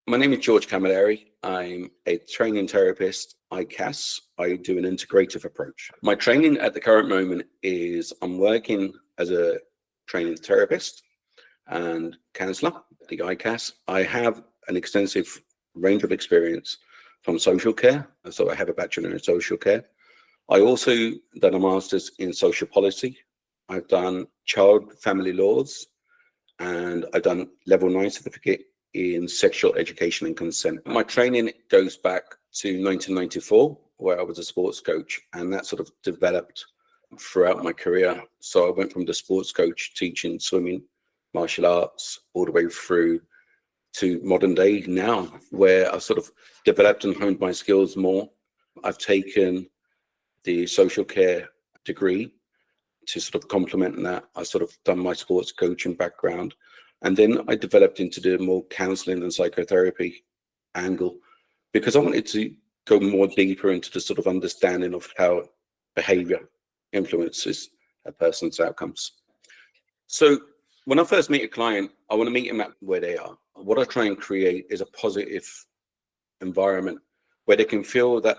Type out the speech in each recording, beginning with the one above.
My name is George Camilleri. I'm a training therapist, ICAS. I do an integrative approach. My training at the current moment is I'm working as a training therapist and counselor at the ICAS. I have an extensive range of experience from social care. So I have a bachelor in social care. I also done a master's in social policy. I've done child family laws, and I've done level 9 certificate in sexual education and consent. My training goes back to 1994, where I was a sports coach, and that sort of developed throughout my career. So I went from the sports coach teaching swimming, martial arts, all the way through to modern day now, where I've sort of developed and honed my skills more. I've taken the social care degree to sort of complement that. I sort of done my sports coaching background, and then I developed into the more counseling and psychotherapy angle because I wanted to go more deeper into the sort of understanding of how behavior influences a person's outcomes. So when I first meet a client, I want to meet them at where they are. What I try and create is a positive environment where they can feel that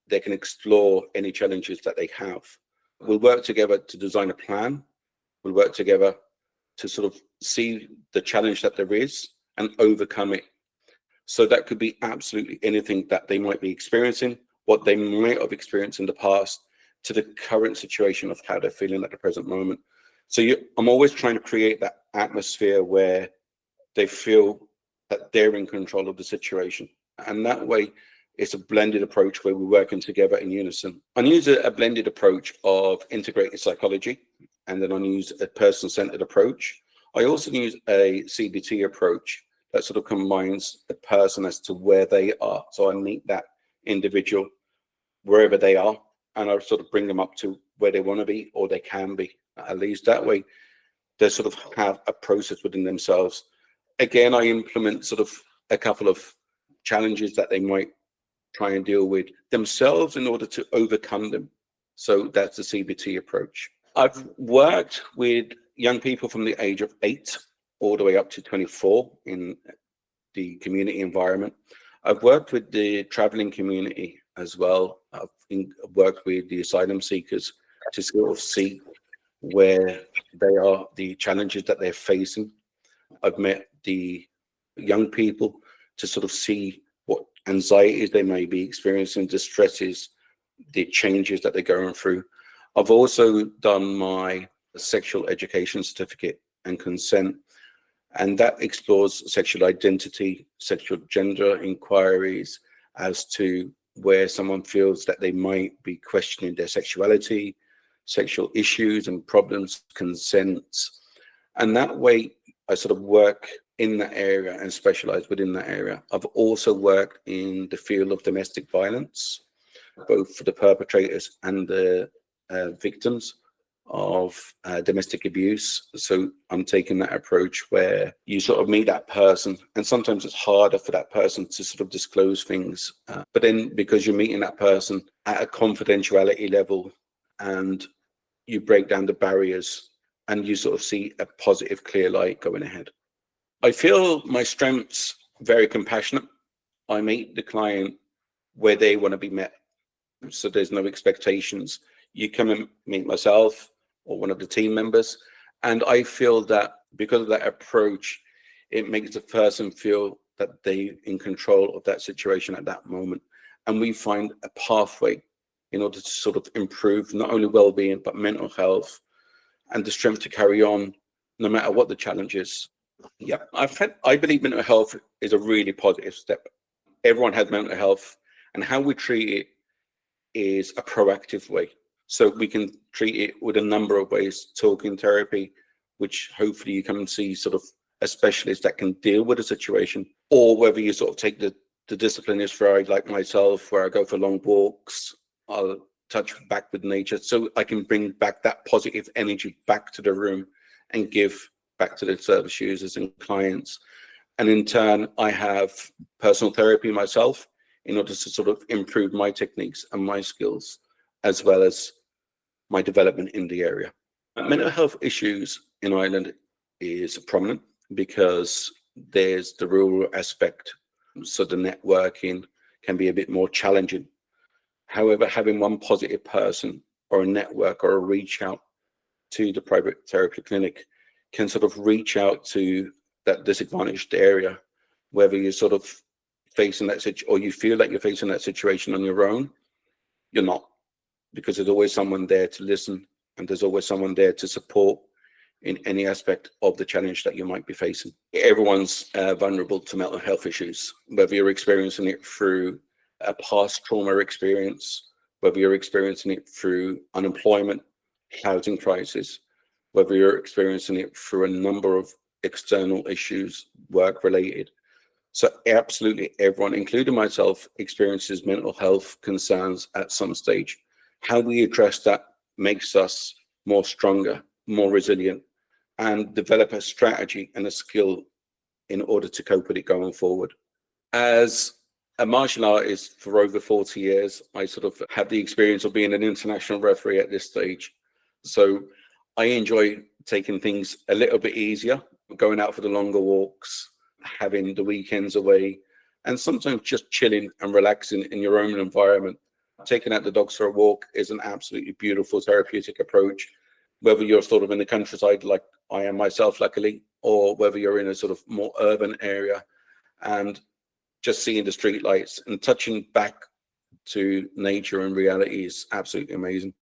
they can explore any challenges that they have. We'll work together to design a plan. We'll work together to sort of see the challenge that there is and overcome it. So that could be absolutely anything that they might be experiencing, what they might have experienced in the past, to the current situation of how they're feeling at the present moment. So I'm always trying to create that atmosphere where they feel that they're in control of the situation. And that way, it's a blended approach where we're working together in unison. I use a blended approach of integrated psychology, and then I use a person-centered approach. I also use a CBT approach that sort of combines the person as to where they are. So I meet that individual wherever they are, and I sort of bring them up to where they want to be or they can be. At least that way, they sort of have a process within themselves. Again, I implement sort of a couple of challenges that they might try and deal with themselves in order to overcome them. So that's the CBT approach. I've worked with young people from the age of 8 all the way up to 24 in the community environment. I've worked with the traveling community as well. I've worked with the asylum seekers to sort of see where they are, the challenges that they're facing. I've met the young people to sort of see what anxieties they may be experiencing, the stresses, the changes that they're going through. I've also done my sexual education certificate and consent, and that explores sexual identity, sexual gender inquiries as to where someone feels that they might be questioning their sexuality, sexual issues and problems, consents. And that way, I sort of work in that area and specialize within that area. I've also worked in the field of domestic violence, both for the perpetrators and the victims of domestic abuse. So I'm taking that approach where you sort of meet that person, and sometimes it's harder for that person to sort of disclose things. But then because you're meeting that person at a confidentiality level and you break down the barriers and you sort of see a positive, clear light going ahead. I feel my strengths very compassionate. I meet the client where they want to be met. So there's no expectations. You come and meet myself or one of the team members. And I feel that because of that approach, it makes the person feel that they're in control of that situation at that moment. And we find a pathway in order to sort of improve not only well-being, but mental health and the strength to carry on no matter what the challenge is. Yeah, I believe mental health is a really positive step. Everyone has mental health, and how we treat it is a proactive way. So we can treat it with a number of ways. Talking therapy, which hopefully you come and see sort of a specialist that can deal with a situation, or whether you sort of take the disciplinist route like myself, where I go for long walks, I'll touch back with nature, so I can bring back that positive energy back to the room and give back to the service users and clients. And in turn, I have personal therapy myself in order to sort of improve my techniques and my skills, as well as my development in the area. Mental health issues in Ireland is prominent because there's the rural aspect So the networking can be a bit more challenging. However, having one positive person or a network or a reach out to the private therapy clinic can sort of reach out to that disadvantaged area, whether you're sort of facing that situation or you feel like you're facing that situation on your own, you're not, because there's always someone there to listen and there's always someone there to support in any aspect of the challenge that you might be facing. Everyone's vulnerable to mental health issues, whether you're experiencing it through a past trauma experience, whether you're experiencing it through unemployment, housing crisis, whether you're experiencing it through a number of external issues, work related. So absolutely everyone, including myself, experiences mental health concerns at some stage. How we address that makes us more stronger, more resilient, and develop a strategy and a skill in order to cope with it going forward. As a martial artist for over 40 years, I sort of have the experience of being an international referee at this stage. So I enjoy taking things a little bit easier, going out for the longer walks, having the weekends away, and sometimes just chilling and relaxing in your own environment. Taking out the dogs for a walk is an absolutely beautiful therapeutic approach, whether you're sort of in the countryside like I am myself, luckily, or whether you're in a sort of more urban area, and just seeing the street lights and touching back to nature and reality is absolutely amazing.